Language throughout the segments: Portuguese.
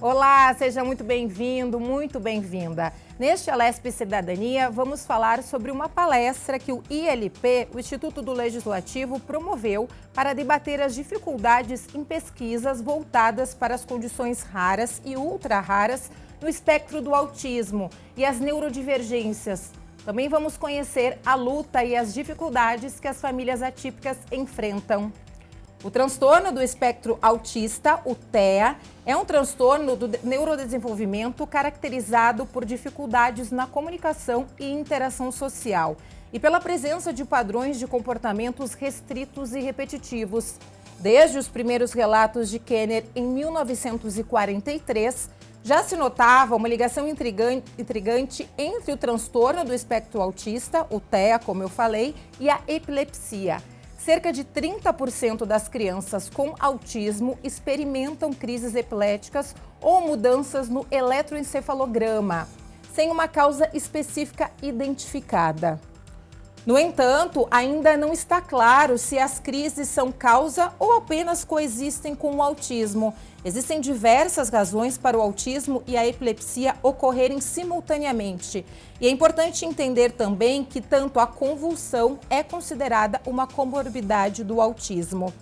Olá, seja muito bem-vindo, muito bem-vinda. Neste Alesp Cidadania, vamos falar sobre uma palestra que o ILP, o Instituto do Legislativo, promoveu para debater as dificuldades em pesquisas voltadas para as condições raras e ultra-raras no espectro do autismo e as neurodivergências. Também vamos conhecer a luta e as dificuldades que as famílias atípicas enfrentam. O transtorno do espectro autista, o TEA, é um transtorno do neurodesenvolvimento caracterizado por dificuldades na comunicação e interação social e pela presença de padrões de comportamentos restritos e repetitivos. Desde os primeiros relatos de Kenner em 1943, já se notava uma ligação intrigante entre o transtorno do espectro autista, o TEA, como eu falei, e a epilepsia. Cerca de 30% das crianças com autismo experimentam crises epiléticas ou mudanças no eletroencefalograma, sem uma causa específica identificada. No entanto, ainda não está claro se as crises são causa ou apenas coexistem com o autismo. Existem diversas razões para o autismo e a epilepsia ocorrerem simultaneamente. E é importante entender também que tanto a convulsão é considerada uma comorbidade do autismo,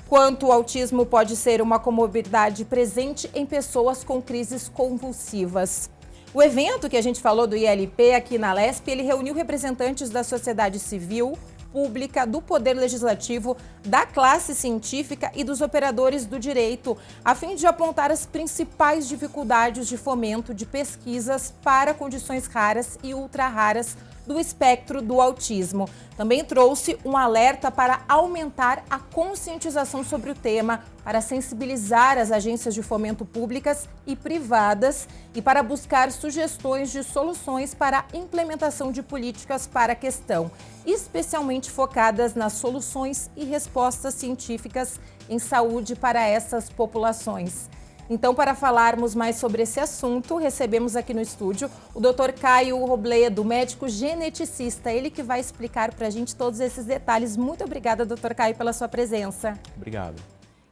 quanto o autismo pode ser uma comorbidade presente em pessoas com crises convulsivas. O evento que a gente falou do ILP aqui na Alesp, ele reuniu representantes da sociedade civil, pública, do poder legislativo, da classe científica e dos operadores do direito, a fim de apontar as principais dificuldades de fomento de pesquisas para condições raras e ultra-raras do espectro do autismo. Também trouxe um alerta para aumentar a conscientização sobre o tema, para sensibilizar as agências de fomento públicas e privadas e para buscar sugestões de soluções para a implementação de políticas para a questão, especialmente focadas nas soluções e respostas científicas em saúde para essas populações. Então, para falarmos mais sobre esse assunto, recebemos aqui no estúdio o Dr. Caio Robledo, médico geneticista, ele que vai explicar para a gente todos esses detalhes. Muito obrigada, Dr. Caio, pela sua presença. Obrigado.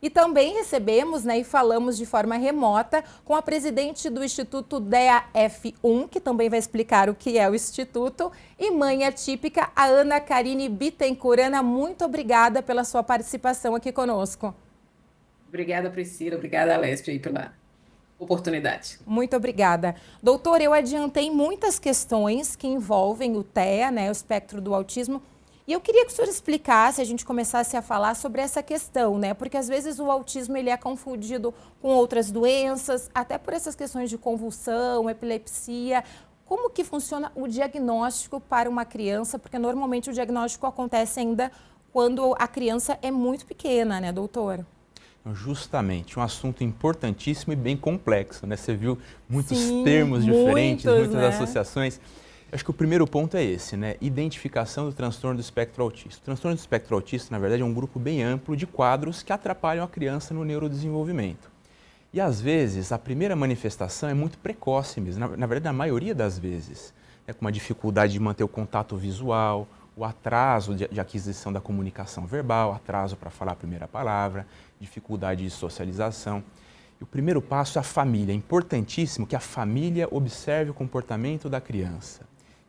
E também recebemos, e falamos de forma remota com a presidente do Instituto DEA-F1, que também vai explicar o que é o Instituto, e mãe atípica, a Ana Karine Bittencourt. Ana, muito obrigada pela sua participação aqui conosco. Obrigada, Priscila. Obrigada, Alesp, aí, pela oportunidade. Muito obrigada. Doutor, eu adiantei muitas questões que envolvem o TEA, o espectro do autismo, e eu queria que o senhor explicasse, a gente começasse a falar sobre essa questão, porque às vezes o autismo ele é confundido com outras doenças, até por essas questões de convulsão, epilepsia. Como que funciona o diagnóstico para uma criança? Porque normalmente o diagnóstico acontece ainda quando a criança é muito pequena, doutor? Justamente, um assunto importantíssimo e bem complexo, Você viu muitos termos diferentes, muitas associações. Acho que o primeiro ponto é esse, Identificação do transtorno do espectro autista. O transtorno do espectro autista, na verdade, é um grupo bem amplo de quadros que atrapalham a criança no neurodesenvolvimento. E, às vezes, a primeira manifestação é muito precoce mesmo, na verdade, na maioria das vezes. Com uma dificuldade de manter o contato visual, o atraso de aquisição da comunicação verbal, atraso para falar a primeira palavra, dificuldade de socialização. E o primeiro passo é a família. É importantíssimo que a família observe o comportamento da criança.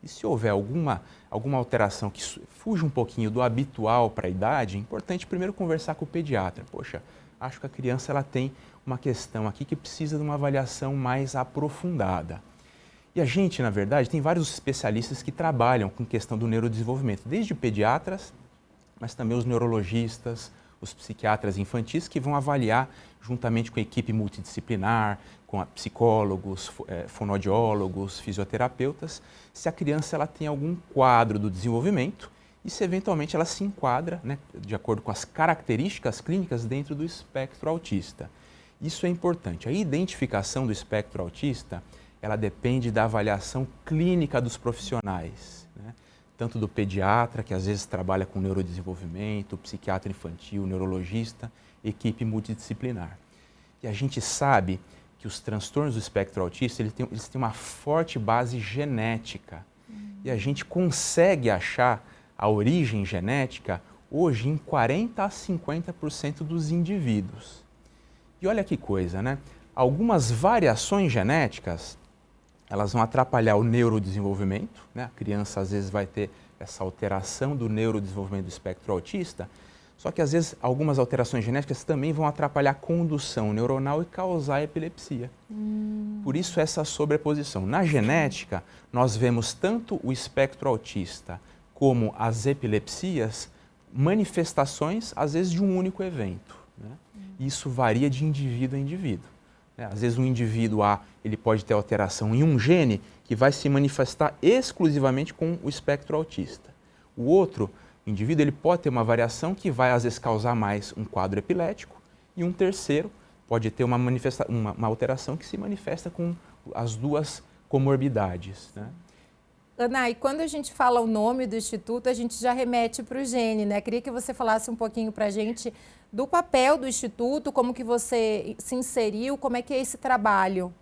E se houver alguma alteração que fuja um pouquinho do habitual para a idade, é importante primeiro conversar com o pediatra. Poxa, acho que a criança ela tem uma questão aqui que precisa de uma avaliação mais aprofundada. E a gente, na verdade, tem vários especialistas que trabalham com questão do neurodesenvolvimento, desde pediatras, mas também os neurologistas, os psiquiatras infantis que vão avaliar juntamente com a equipe multidisciplinar, com psicólogos, fonoaudiólogos, fisioterapeutas, se a criança ela tem algum quadro do desenvolvimento e se eventualmente ela se enquadra, de acordo com as características clínicas dentro do espectro autista. Isso é importante. A identificação do espectro autista, ela depende da avaliação clínica dos profissionais, tanto do pediatra, que às vezes trabalha com neurodesenvolvimento, psiquiatra infantil, neurologista, equipe multidisciplinar. E a gente sabe que os transtornos do espectro autista, eles têm uma forte base genética. E a gente consegue achar a origem genética hoje em 40% a 50% dos indivíduos. E olha que coisa, Algumas variações genéticas, elas vão atrapalhar o neurodesenvolvimento, né? A criança às vezes vai ter essa alteração do neurodesenvolvimento do espectro autista, só que às vezes algumas alterações genéticas também vão atrapalhar a condução neuronal e causar epilepsia. Por isso essa sobreposição. Na genética, nós vemos tanto o espectro autista como as epilepsias, manifestações às vezes de um único evento, né? Isso varia de indivíduo a indivíduo. Às vezes um indivíduo A ele pode ter alteração em um gene que vai se manifestar exclusivamente com o espectro autista. O outro indivíduo ele pode ter uma variação que vai às vezes causar mais um quadro epilético e um terceiro pode ter uma alteração que se manifesta com as duas comorbidades, né? Ana, e quando a gente fala o nome do Instituto, a gente já remete para o gene, né? Queria que você falasse um pouquinho para a gente do papel do Instituto, como que você se inseriu, como é que é esse trabalho?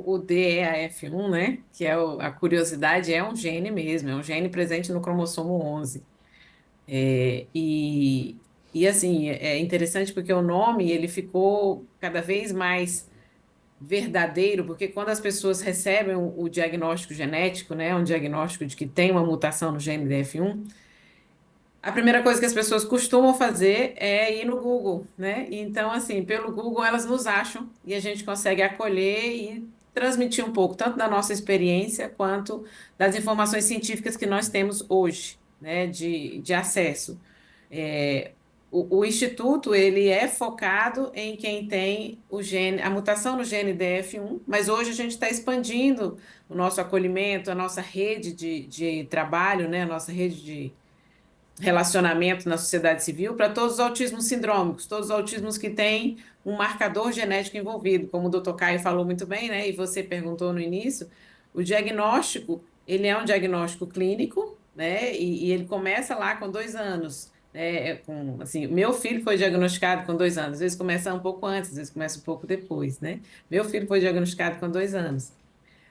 O DEAF1, né? Que é a curiosidade, é um gene mesmo, é um gene presente no cromossomo 11. E assim, é interessante porque o nome ele ficou cada vez mais verdadeiro, porque quando as pessoas recebem o diagnóstico genético, né, um diagnóstico de que tem uma mutação no gene DF1, a primeira coisa que as pessoas costumam fazer é ir no Google, né? Então, assim, pelo Google elas nos acham e a gente consegue acolher e transmitir um pouco, tanto da nossa experiência quanto das informações científicas que nós temos hoje, né, de acesso. É, o Instituto, ele é focado em quem tem o gene, a mutação no gene DF1, mas hoje a gente está expandindo o nosso acolhimento, a nossa rede de trabalho, né, a nossa rede de relacionamento na sociedade civil para todos os autismos sindrômicos, todos os autismos que têm um marcador genético envolvido, como o Dr. Caio falou muito bem, né, e você perguntou no início, o diagnóstico, ele é um diagnóstico clínico, né, e ele começa lá com 2 anos, né, assim, meu filho foi diagnosticado com 2 anos, às vezes começa um pouco antes, às vezes começa um pouco depois, né, meu filho foi diagnosticado com 2 anos.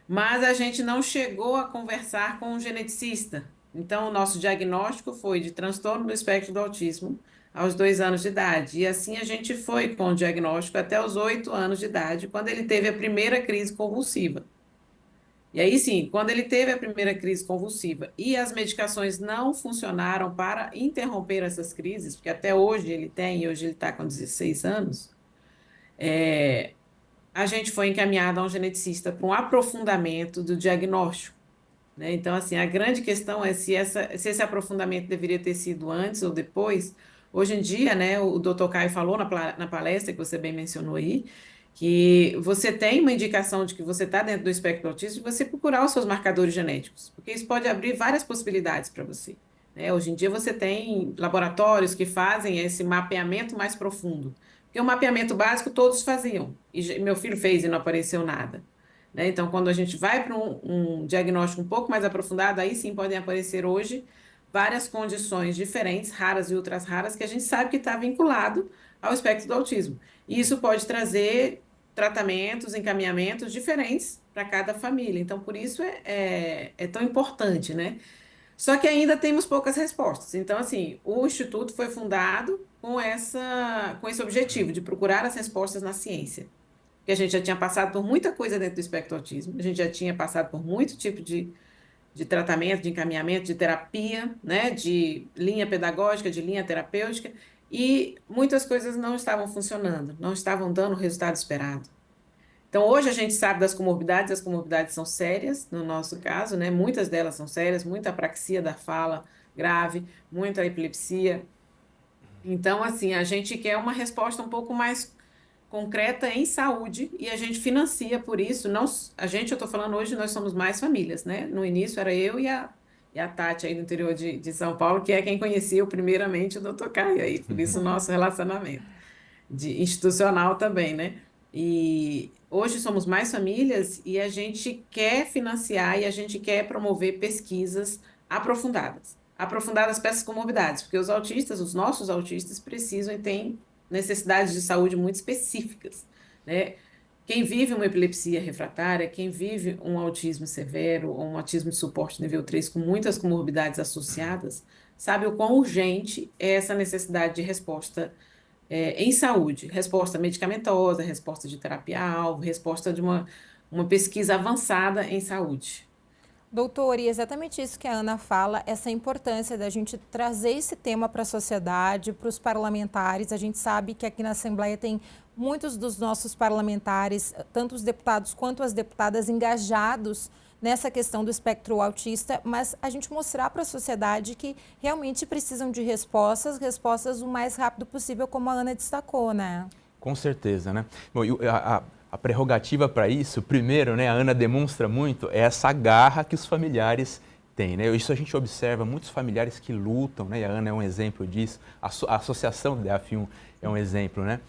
Mas a gente não chegou a conversar com um geneticista. Então, o nosso diagnóstico foi de transtorno do espectro do autismo aos 2 anos de idade. E assim a gente foi com o diagnóstico até os 8 anos de idade, quando ele teve a primeira crise convulsiva. E aí sim, quando ele teve a primeira crise convulsiva e as medicações não funcionaram para interromper essas crises, porque até hoje ele tem, e hoje ele está com 16 anos, a gente foi encaminhado a um geneticista para um aprofundamento do diagnóstico, né? Então, assim, a grande questão é se esse aprofundamento deveria ter sido antes ou depois. Hoje em dia, né, o Dr. Caio falou na palestra que você bem mencionou aí, que você tem uma indicação de que você está dentro do espectro autista, de você procurar os seus marcadores genéticos, porque isso pode abrir várias possibilidades para você, né? Hoje em dia você tem laboratórios que fazem esse mapeamento mais profundo, porque o mapeamento básico todos faziam, e meu filho fez e não apareceu nada, né? Então, quando a gente vai para um diagnóstico um pouco mais aprofundado, aí sim podem aparecer hoje várias condições diferentes, raras e ultra raras, que a gente sabe que está vinculado ao espectro do autismo. E isso pode trazer tratamentos, encaminhamentos diferentes para cada família. Então, por isso é tão importante, né? Só que ainda temos poucas respostas. Então, assim, o Instituto foi fundado com esse objetivo de procurar as respostas na ciência, que a gente já tinha passado por muita coisa dentro do espectro autismo, a gente já tinha passado por muito tipo de tratamento, de encaminhamento, de terapia, né, de linha pedagógica, de linha terapêutica, e muitas coisas não estavam funcionando, não estavam dando o resultado esperado. Então, hoje a gente sabe das comorbidades, as comorbidades são sérias, no nosso caso, né, muitas delas são sérias, muita apraxia da fala grave, muita epilepsia. Então, assim, a gente quer uma resposta um pouco mais concreta em saúde e a gente financia por isso. Não, a gente, eu estou falando hoje, nós somos mais famílias, né? No início era eu e a Tati aí do interior de São Paulo, que é quem conhecia primeiramente o Dr. Caio aí, por isso o nosso relacionamento institucional também, né? E hoje somos mais famílias e a gente quer financiar e a gente quer promover pesquisas aprofundadas. Aprofundadas para essas comorbidades, porque os autistas, os nossos autistas, precisam e têm necessidades de saúde muito específicas, né? Quem vive uma epilepsia refratária, quem vive um autismo severo ou um autismo de suporte nível 3 com muitas comorbidades associadas, sabe o quão urgente é essa necessidade de resposta em saúde, resposta medicamentosa, resposta de terapia-alvo, resposta de uma pesquisa avançada em saúde. Doutor, e exatamente isso que a Ana fala, essa importância da gente trazer esse tema para a sociedade, para os parlamentares. A gente sabe que aqui na Assembleia tem muitos dos nossos parlamentares, tanto os deputados quanto as deputadas, engajados nessa questão do espectro autista, mas a gente mostrar para a sociedade que realmente precisam de respostas o mais rápido possível, como a Ana destacou, né? Com certeza, né? Bom, a prerrogativa para isso, primeiro, né, a Ana demonstra muito, é essa garra que os familiares têm, né? Isso a gente observa, muitos familiares que lutam, né? E a Ana é um exemplo disso, a associação do DEAF1 é um exemplo, né?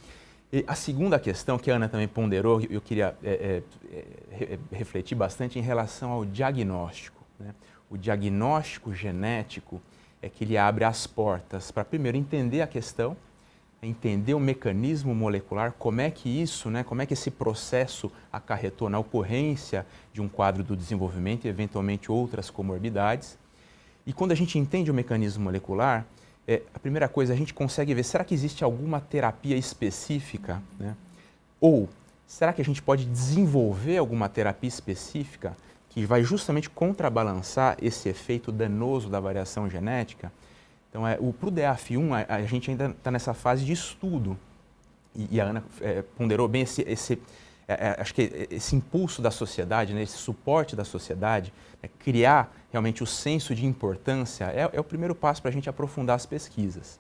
E a segunda questão que a Ana também ponderou, eu queria refletir bastante em relação ao diagnóstico, né? O diagnóstico genético é que ele abre as portas para, primeiro, entender a questão, entender o mecanismo molecular, como é que isso, né, como é que esse processo acarretou na ocorrência de um quadro do desenvolvimento e, eventualmente, outras comorbidades. E quando a gente entende o mecanismo molecular, a primeira coisa, a gente consegue ver, será que existe alguma terapia específica, né? Ou será que a gente pode desenvolver alguma terapia específica que vai justamente contrabalançar esse efeito danoso da variação genética? Então, para o DEAF1, a gente ainda está nessa fase de estudo. E a Ana ponderou bem acho que esse impulso da sociedade, né, esse suporte da sociedade, criar realmente o senso de importância, é o primeiro passo para a gente aprofundar as pesquisas.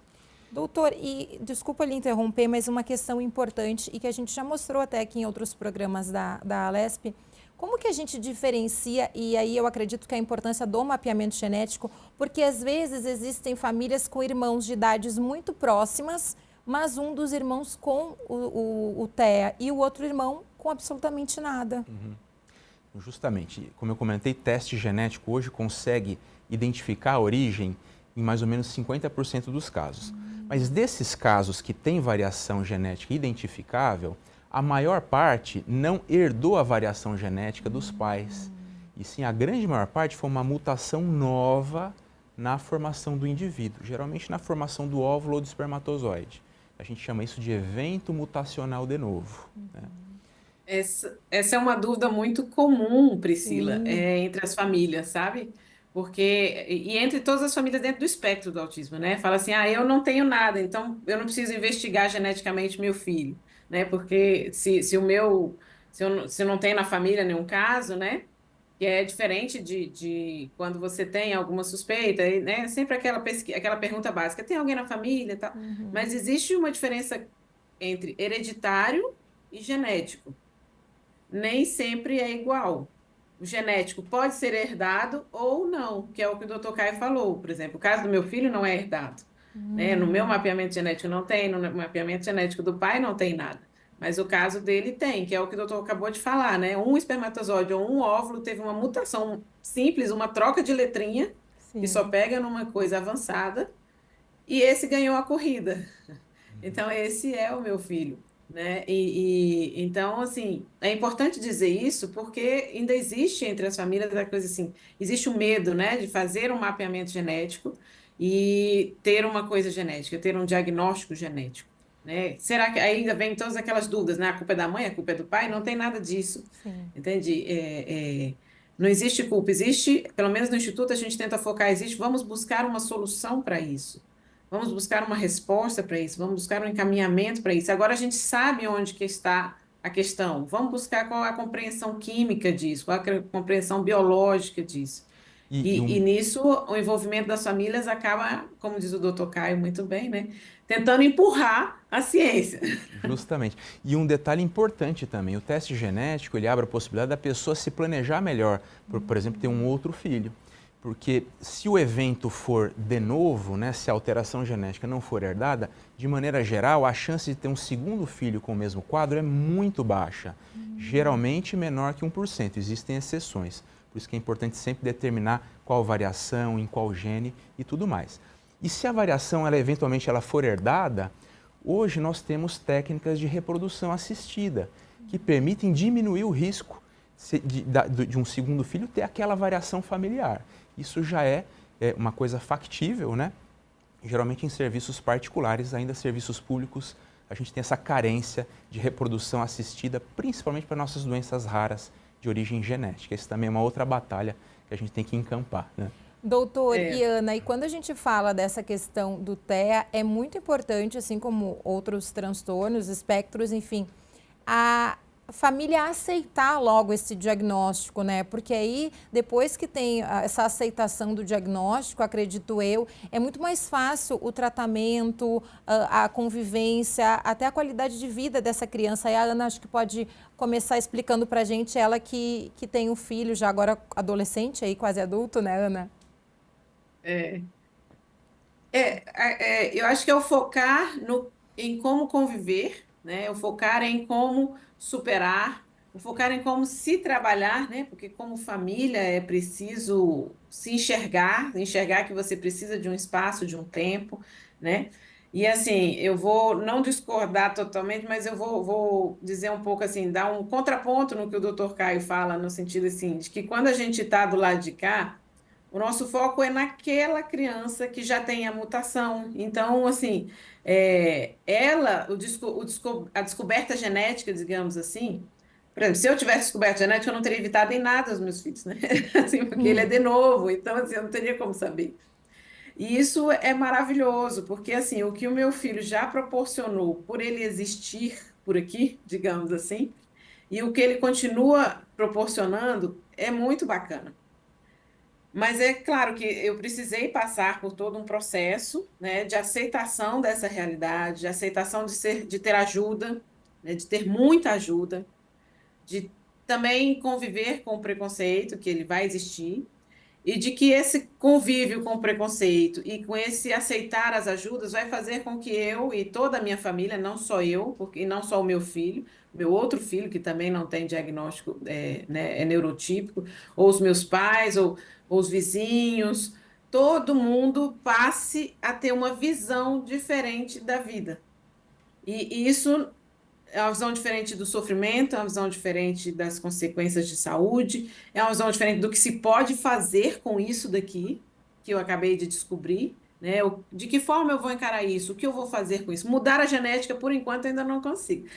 Doutor, e desculpa lhe interromper, mas uma questão importante e que a gente já mostrou até aqui em outros programas da Alesp, como que a gente diferencia, e aí eu acredito que a importância do mapeamento genético, porque às vezes existem famílias com irmãos de idades muito próximas, mas um dos irmãos com o TEA e o outro irmão com absolutamente nada. Uhum. Justamente, como eu comentei, teste genético hoje consegue identificar a origem em mais ou menos 50% dos casos. Mas desses casos que têm variação genética identificável, a maior parte não herdou a variação genética dos pais. E sim, a grande maior parte foi uma mutação nova na formação do indivíduo, geralmente na formação do óvulo ou do espermatozoide. A gente chama isso de evento mutacional de novo. Né? Essa é uma dúvida muito comum, Priscila, Sim. entre as famílias, sabe? Porque, e entre todas as famílias dentro do espectro do autismo, né? Fala assim, eu não tenho nada, então eu não preciso investigar geneticamente meu filho, né? Porque se eu não tenho na família nenhum caso, né? Que é diferente de quando você tem alguma suspeita, né? Sempre aquela pergunta básica, tem alguém na família e tal? Mas existe uma diferença entre hereditário e genético. Nem sempre é igual. O genético pode ser herdado ou não, que é o que o Dr. Caio falou. Por exemplo, o caso do meu filho não é herdado. Né? No meu mapeamento genético não tem, no mapeamento genético do pai não tem nada. Mas o caso dele tem, que é o que o doutor acabou de falar, né? Um espermatozoide ou um óvulo teve uma mutação simples, uma troca de letrinha, que só Sim. pega numa coisa avançada, e esse ganhou a corrida. Então, esse é o meu filho, né? Então, assim, é importante dizer isso porque ainda existe entre as famílias a coisa assim, existe o medo, né, de fazer um mapeamento genético e ter uma coisa genética, ter um diagnóstico genético, né? Será que ainda vem todas aquelas dúvidas, né? A culpa é da mãe, a culpa é do pai? Não tem nada disso, Sim. entende? Não existe culpa, existe, pelo menos no Instituto a gente tenta focar, vamos buscar uma solução para isso. Vamos buscar uma resposta para isso, vamos buscar um encaminhamento para isso. Agora a gente sabe onde que está a questão. Vamos buscar qual é a compreensão química disso, qual é a compreensão biológica disso. E nisso, o envolvimento das famílias acaba, como diz o doutor Caio muito bem, né? Tentando empurrar a ciência. Justamente. E um detalhe importante também, o teste genético, ele abre a possibilidade da pessoa se planejar melhor, por exemplo, ter um outro filho. Porque se o evento for de novo, né, se a alteração genética não for herdada, de maneira geral, a chance de ter um segundo filho com o mesmo quadro é muito baixa. Geralmente menor que 1%. Existem exceções. Por isso que é importante sempre determinar qual variação, em qual gene e tudo mais. E se a variação, eventualmente, for herdada, hoje nós temos técnicas de reprodução assistida que permitem diminuir o risco de um segundo filho ter aquela variação familiar. Isso já é uma coisa factível, né? Geralmente em serviços particulares, ainda serviços públicos a gente tem essa carência de reprodução assistida, principalmente para nossas doenças raras de origem genética. Isso também é uma outra batalha que a gente tem que encampar, né? Doutor e Ana, e quando a gente fala dessa questão do TEA, é muito importante, assim como outros transtornos, espectros, enfim, a família aceitar logo esse diagnóstico, né? Porque aí, depois que tem essa aceitação do diagnóstico, acredito eu, é muito mais fácil o tratamento, a convivência, até a qualidade de vida dessa criança. E a Ana acho que pode começar explicando pra gente, ela que tem um filho já agora adolescente, aí quase adulto, né, Ana? É, eu acho que é o focar em como conviver, né? O focar em como superar, o focar em como se trabalhar, né? Porque como família é preciso se enxergar que você precisa de um espaço, de um tempo, né? E assim, eu vou não discordar totalmente, mas eu vou dizer um pouco assim, dar um contraponto no que o doutor Caio fala, no sentido assim, de que quando a gente está do lado de cá, o nosso foco é naquela criança que já tem a mutação. Então, assim, a descoberta genética, digamos assim, por exemplo, se eu tivesse descoberta genética, eu não teria evitado em nada os meus filhos, né? Assim, porque ele é de novo, então, assim, eu não teria como saber. E isso é maravilhoso, porque, assim, o que o meu filho já proporcionou por ele existir por aqui, digamos assim, e o que ele continua proporcionando é muito bacana. Mas é claro que eu precisei passar por todo um processo, né, de aceitação dessa realidade, de aceitação de ter ajuda, né, de ter muita ajuda, de também conviver com o preconceito, que ele vai existir, e de que esse convívio com o preconceito e com esse aceitar as ajudas vai fazer com que eu e toda a minha família, não só eu, porque, e não só o meu outro filho, que também não tem diagnóstico, né, é neurotípico, ou os meus pais, ou os vizinhos, todo mundo passe a ter uma visão diferente da vida. E isso é uma visão diferente do sofrimento, é uma visão diferente das consequências de saúde, é uma visão diferente do que se pode fazer com isso daqui, que eu acabei de descobrir, né? De que forma eu vou encarar isso? O que eu vou fazer com isso? Mudar a genética, por enquanto, eu ainda não consigo.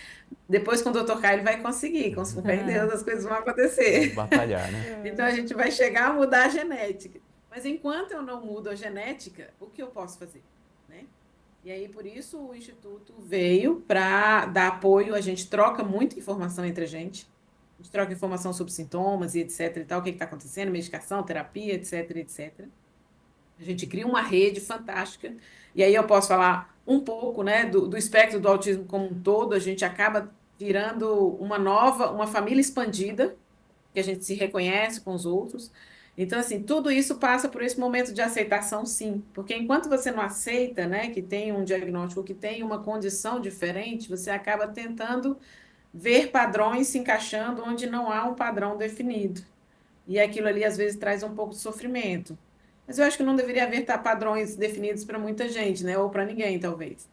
Depois, com o Dr. Caio, ele vai conseguir, com fé em Deus, as coisas vão Vamos acontecer. batalhar, né? Então, a gente vai chegar a mudar a genética. Mas enquanto eu não mudo a genética, o que eu posso fazer? Né? E aí, por isso, o Instituto veio para dar apoio. A gente troca muita informação entre a gente. A gente troca informação sobre sintomas e etc. e tal, o que está acontecendo, medicação, terapia, etc, etc. A gente cria uma rede fantástica. E aí eu posso falar um pouco, né, do espectro do autismo como um todo. A gente acaba virando uma família expandida, que a gente se reconhece com os outros. Então, assim, tudo isso passa por esse momento de aceitação, sim. Porque enquanto você não aceita, né, que tem um diagnóstico, que tem uma condição diferente, você acaba tentando ver padrões se encaixando onde não há um padrão definido. E aquilo ali, às vezes, traz um pouco de sofrimento. Mas eu acho que não deveria haver padrões definidos para muita gente, né? Ou para ninguém, talvez.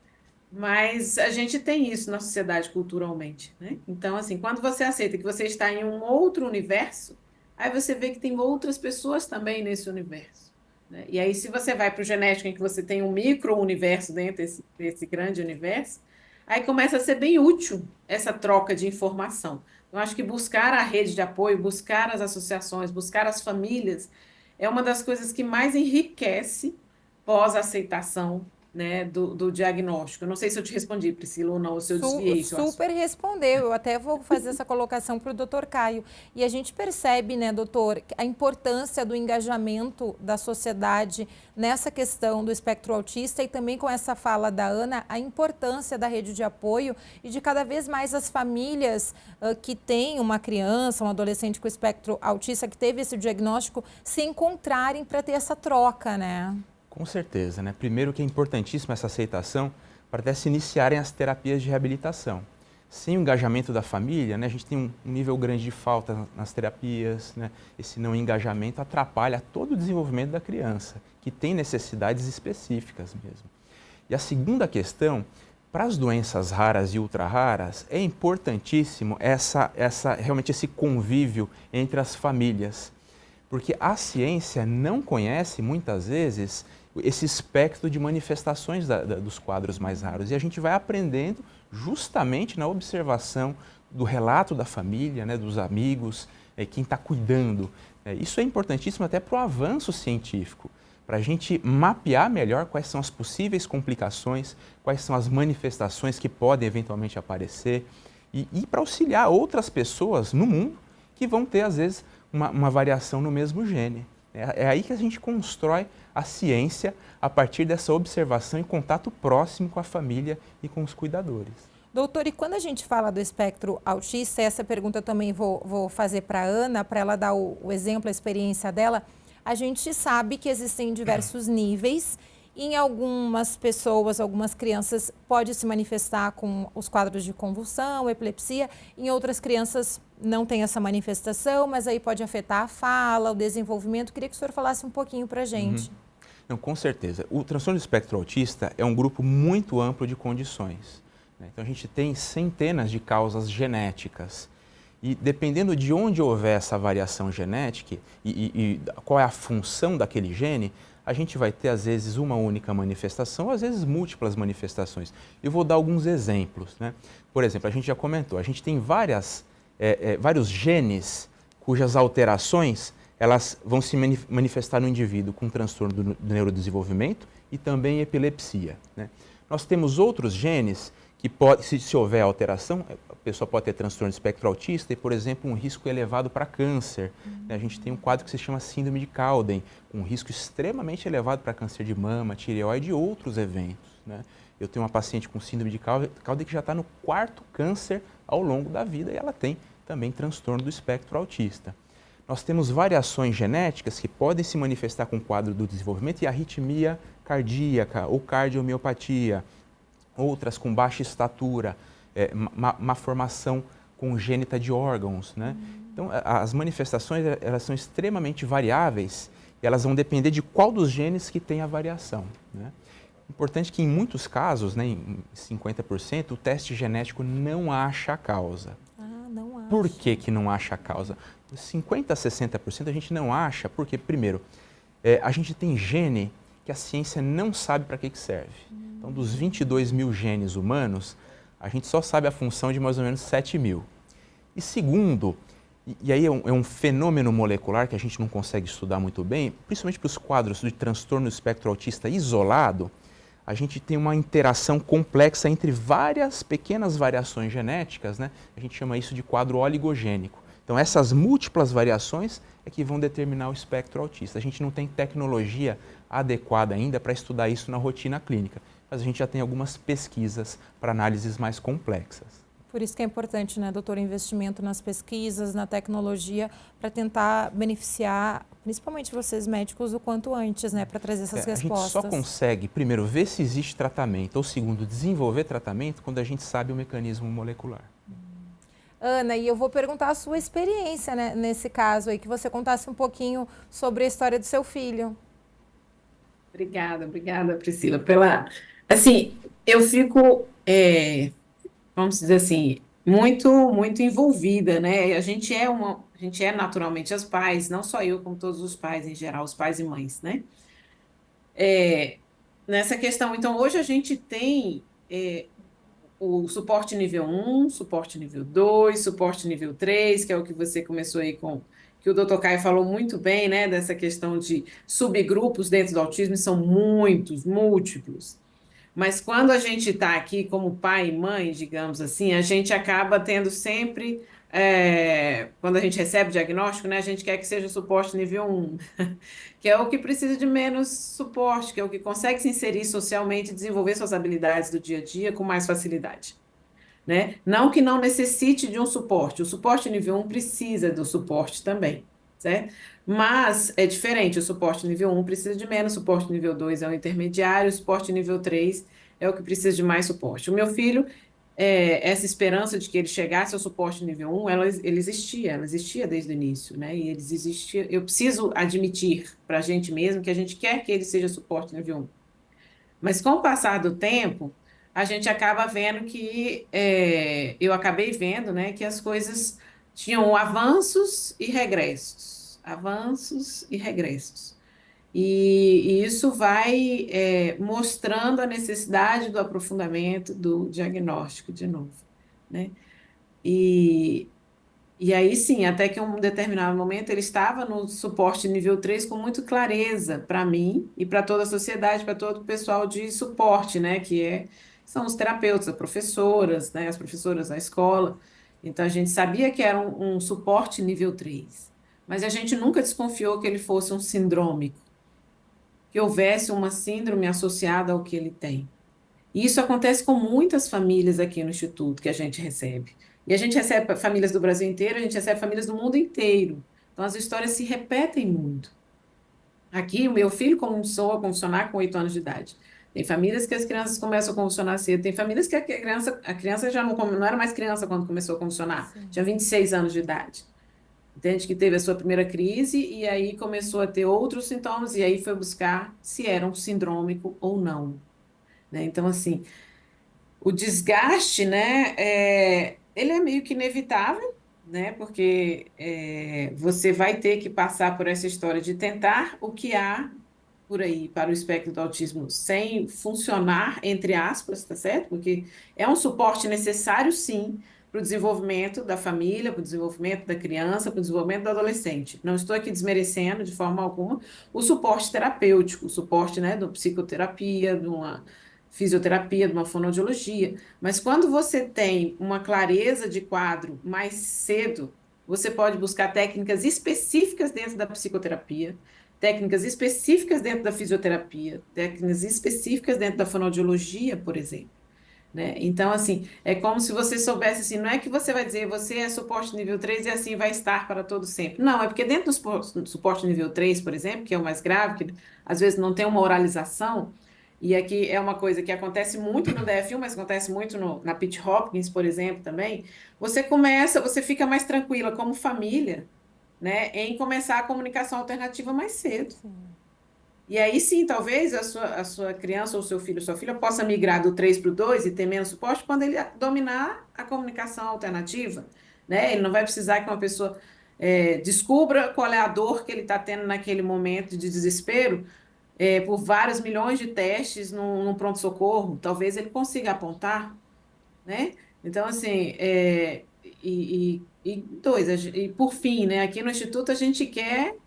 Mas a gente tem isso na sociedade culturalmente, né? Então, assim, quando você aceita que você está em um outro universo, aí você vê que tem outras pessoas também nesse universo, né? E aí, se você vai para o genético, em que você tem um micro-universo dentro desse grande universo, aí começa a ser bem útil essa troca de informação. Eu acho que buscar a rede de apoio, buscar as associações, buscar as famílias, é uma das coisas que mais enriquece pós-aceitação, né, do diagnóstico. Eu não sei se eu te respondi, Priscila, ou não, ou se eu desviei seu assunto. Super respondeu. Eu até vou fazer essa colocação para o doutor Caio. E a gente percebe, né, doutor, a importância do engajamento da sociedade nessa questão do espectro autista e também com essa fala da Ana, a importância da rede de apoio e de cada vez mais as famílias que têm uma criança, um adolescente com espectro autista que teve esse diagnóstico se encontrarem para ter essa troca, né? Com certeza, né? Primeiro que é importantíssima essa aceitação para até se iniciarem as terapias de reabilitação. Sem o engajamento da família, né, a gente tem um nível grande de falta nas terapias, né? Esse não engajamento atrapalha todo o desenvolvimento da criança, que tem necessidades específicas mesmo. E a segunda questão, para as doenças raras e ultra-raras, é importantíssimo realmente esse convívio entre as famílias, porque a ciência não conhece muitas vezes esse espectro de manifestações dos quadros mais raros. E a gente vai aprendendo justamente na observação do relato da família, né, dos amigos, quem está cuidando. Isso é importantíssimo até para o avanço científico, para a gente mapear melhor quais são as possíveis complicações, quais são as manifestações que podem eventualmente aparecer e para auxiliar outras pessoas no mundo que vão ter, às vezes, uma variação no mesmo gene. É aí que a gente constrói a ciência a partir dessa observação e contato próximo com a família e com os cuidadores. Doutor, e quando a gente fala do espectro autista, essa pergunta eu também vou fazer para a Ana, para ela dar o exemplo, a experiência dela. A gente sabe que existem diversos níveis. Em algumas pessoas, algumas crianças, pode se manifestar com os quadros de convulsão, epilepsia. Em outras crianças não tem essa manifestação, mas aí pode afetar a fala, o desenvolvimento. Queria que o senhor falasse um pouquinho para a gente. Não, com certeza. O transtorno do espectro autista é um grupo muito amplo de condições. Então, a gente tem centenas de causas genéticas e dependendo de onde houver essa variação genética e qual é a função daquele gene, a gente vai ter, às vezes, uma única manifestação, às vezes, múltiplas manifestações. Eu vou dar alguns exemplos, né? Por exemplo, a gente já comentou, a gente tem vários genes cujas alterações elas vão se manifestar no indivíduo com transtorno do neurodesenvolvimento e também epilepsia, né? Nós temos outros genes que se houver alteração, a pessoa pode ter transtorno de espectro autista e, por exemplo, um risco elevado para câncer. A gente tem um quadro que se chama síndrome de Cowden, com um risco extremamente elevado para câncer de mama, tireoide e outros eventos, né? Eu tenho uma paciente com síndrome de Cowden que já está no 4º câncer ao longo da vida e ela tem também transtorno do espectro autista. Nós temos variações genéticas que podem se manifestar com o quadro do desenvolvimento e arritmia cardíaca ou cardiomiopatia, outras com baixa estatura, má formação congênita de órgãos, né? Então, as manifestações elas são extremamente variáveis e elas vão depender de qual dos genes que tem a variação, né? Importante que em muitos casos, né, em 50%, o teste genético não acha a causa. Não acha. Por que não acha a causa? 50% a 60% a gente não acha, porque, primeiro, a gente tem gene que a ciência não sabe para que serve. Então, dos 22 mil genes humanos, a gente só sabe a função de mais ou menos 7 mil. E segundo, e aí é um fenômeno molecular que a gente não consegue estudar muito bem, principalmente para os quadros de transtorno do espectro autista isolado, a gente tem uma interação complexa entre várias pequenas variações genéticas, né? A gente chama isso de quadro oligogênico. Então, essas múltiplas variações é que vão determinar o espectro autista. A gente não tem tecnologia adequada ainda para estudar isso na rotina clínica, mas a gente já tem algumas pesquisas para análises mais complexas. Por isso que é importante, né, doutor, o investimento nas pesquisas, na tecnologia, para tentar beneficiar, principalmente vocês médicos, o quanto antes, né, para trazer essas respostas. A gente só consegue, primeiro, ver se existe tratamento, ou segundo, desenvolver tratamento quando a gente sabe o mecanismo molecular. Ana, e eu vou perguntar a sua experiência, né, nesse caso aí, que você contasse um pouquinho sobre a história do seu filho. Obrigada, Priscila, pela... Assim, eu fico, vamos dizer assim, muito envolvida, né? A gente é naturalmente os pais, não só eu, como todos os pais em geral, os pais e mães, né? Nessa questão, então, hoje a gente tem o suporte nível 1, suporte nível 2, suporte nível 3, que é o que você começou aí com, que o Dr. Caio falou muito bem, né, dessa questão de subgrupos dentro do autismo, são muitos, múltiplos. Mas quando a gente está aqui como pai e mãe, digamos assim, a gente acaba tendo sempre, quando a gente recebe o diagnóstico, né, a gente quer que seja o suporte nível 1, que é o que precisa de menos suporte, que é o que consegue se inserir socialmente e desenvolver suas habilidades do dia a dia com mais facilidade, né? Não que não necessite de um suporte, o suporte nível 1 precisa do suporte também, certo? Mas é diferente, o suporte nível 1 precisa de menos, o suporte nível 2 é o intermediário, o suporte nível 3 é o que precisa de mais suporte. O meu filho, essa esperança de que ele chegasse ao suporte nível 1, ela existia desde o início, né? E eles existiam. Eu preciso admitir para a gente mesmo que a gente quer que ele seja suporte nível 1. Mas com o passar do tempo, a gente acaba vendo que, eu acabei vendo, né, que as coisas tinham avanços e regressos, avanços e regressos. E isso vai mostrando a necessidade do aprofundamento do diagnóstico de novo, né? E, e aí sim, até que em um determinado momento ele estava no suporte nível 3 com muito clareza para mim e para toda a sociedade, para todo o pessoal de suporte, né? São os terapeutas, as professoras, né? As professoras da escola. Então a gente sabia que era um suporte nível 3, mas a gente nunca desconfiou que ele fosse um sindrômico, que houvesse uma síndrome associada ao que ele tem. E isso acontece com muitas famílias aqui no Instituto que a gente recebe. E a gente recebe famílias do Brasil inteiro, a gente recebe famílias do mundo inteiro. Então as histórias se repetem muito. Aqui, o meu filho começou a convulsionar com 8 anos de idade. Tem famílias que as crianças começam a convulsionar cedo, tem famílias que a criança já não era mais criança quando começou a convulsionar, Sim. tinha 26 anos de idade. Entende que teve a sua primeira crise e aí começou a ter outros sintomas e aí foi buscar se era um sindrômico ou não, né? Então, assim, o desgaste, né, ele é meio que inevitável, né, porque você vai ter que passar por essa história de tentar o que há por aí para o espectro do autismo sem funcionar, entre aspas, tá certo? Porque é um suporte necessário, sim, para o desenvolvimento da família, para o desenvolvimento da criança, para o desenvolvimento do adolescente. Não estou aqui desmerecendo de forma alguma o suporte terapêutico, o suporte, né, de uma psicoterapia, de uma fisioterapia, de uma fonoaudiologia, mas quando você tem uma clareza de quadro mais cedo, você pode buscar técnicas específicas dentro da psicoterapia, técnicas específicas dentro da fisioterapia, técnicas específicas dentro da fonoaudiologia, por exemplo, né? Então, assim, é como se você soubesse, assim, não é que você vai dizer, você é suporte nível 3 e assim vai estar para todo sempre. Não, é porque dentro do suporte nível 3, por exemplo, que é o mais grave, que às vezes não tem uma oralização, e aqui é uma coisa que acontece muito no DF1, mas acontece muito na Pitt Hopkins, por exemplo, também, você fica mais tranquila como família, né, em começar a comunicação alternativa mais cedo. Sim. E aí sim, talvez a sua criança ou seu filho ou sua filha possa migrar do 3 para o 2 e ter menos suporte quando ele dominar a comunicação alternativa, né? Ele não vai precisar que uma pessoa descubra qual é a dor que ele está tendo naquele momento de desespero, por vários milhões de testes num pronto-socorro. Talvez ele consiga apontar, né? Então, assim, e por fim, né? Aqui no Instituto a gente quer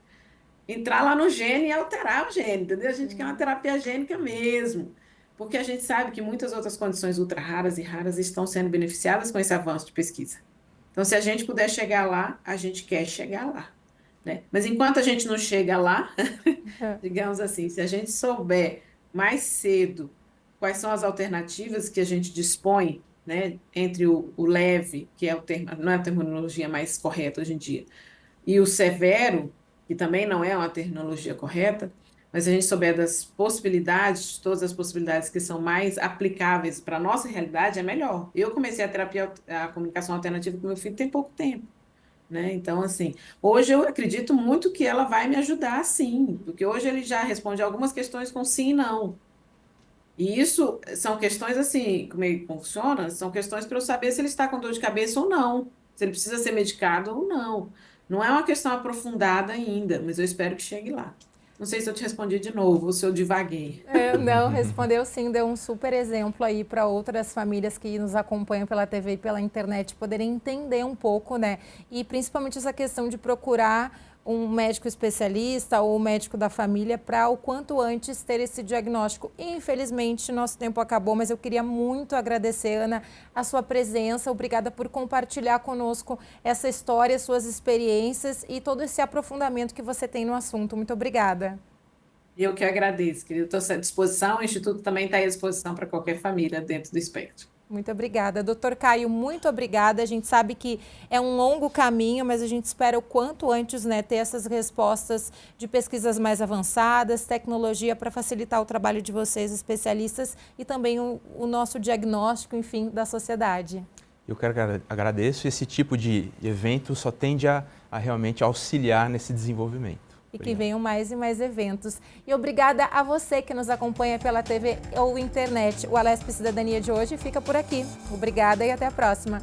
entrar lá no gene e alterar o gene, entendeu? A gente quer uma terapia gênica mesmo, porque a gente sabe que muitas outras condições ultra raras e raras estão sendo beneficiadas com esse avanço de pesquisa. Então, se a gente puder chegar lá, a gente quer chegar lá, né? Mas enquanto a gente não chega lá, digamos assim, se a gente souber mais cedo quais são as alternativas que a gente dispõe, né, entre o leve, que é o termo, não é a terminologia mais correta hoje em dia, e o severo, que também não é uma terminologia correta, mas se a gente souber das possibilidades, todas as possibilidades que são mais aplicáveis para a nossa realidade, é melhor. Eu comecei a terapia, a comunicação alternativa com meu filho tem pouco tempo, né? Então, assim, hoje eu acredito muito que ela vai me ajudar, sim, porque hoje ele já responde algumas questões com sim e não. E isso são questões assim, como é que funciona? São questões para eu saber se ele está com dor de cabeça ou não, se ele precisa ser medicado ou não. Não é uma questão aprofundada ainda, mas eu espero que chegue lá. Não sei se eu te respondi de novo, ou se eu divaguei. Não, respondeu sim, deu um super exemplo aí para outras famílias que nos acompanham pela TV e pela internet poderem entender um pouco, né? E principalmente essa questão de procurar um médico especialista ou médico da família para o quanto antes ter esse diagnóstico. Infelizmente, nosso tempo acabou, mas eu queria muito agradecer, Ana, a sua presença. Obrigada por compartilhar conosco essa história, suas experiências e todo esse aprofundamento que você tem no assunto. Muito obrigada. Eu que agradeço, querido. Estou à disposição, o Instituto também está à disposição para qualquer família dentro do espectro. Muito obrigada. Doutor Caio, muito obrigada. A gente sabe que é um longo caminho, mas a gente espera o quanto antes, né, ter essas respostas de pesquisas mais avançadas, tecnologia para facilitar o trabalho de vocês, especialistas, e também o nosso diagnóstico, enfim, da sociedade. Eu quero agradeço. Esse tipo de evento só tende a realmente auxiliar nesse desenvolvimento. E que venham mais e mais eventos. E obrigada a você que nos acompanha pela TV ou internet. O Alesp Cidadania de hoje fica por aqui. Obrigada e até a próxima.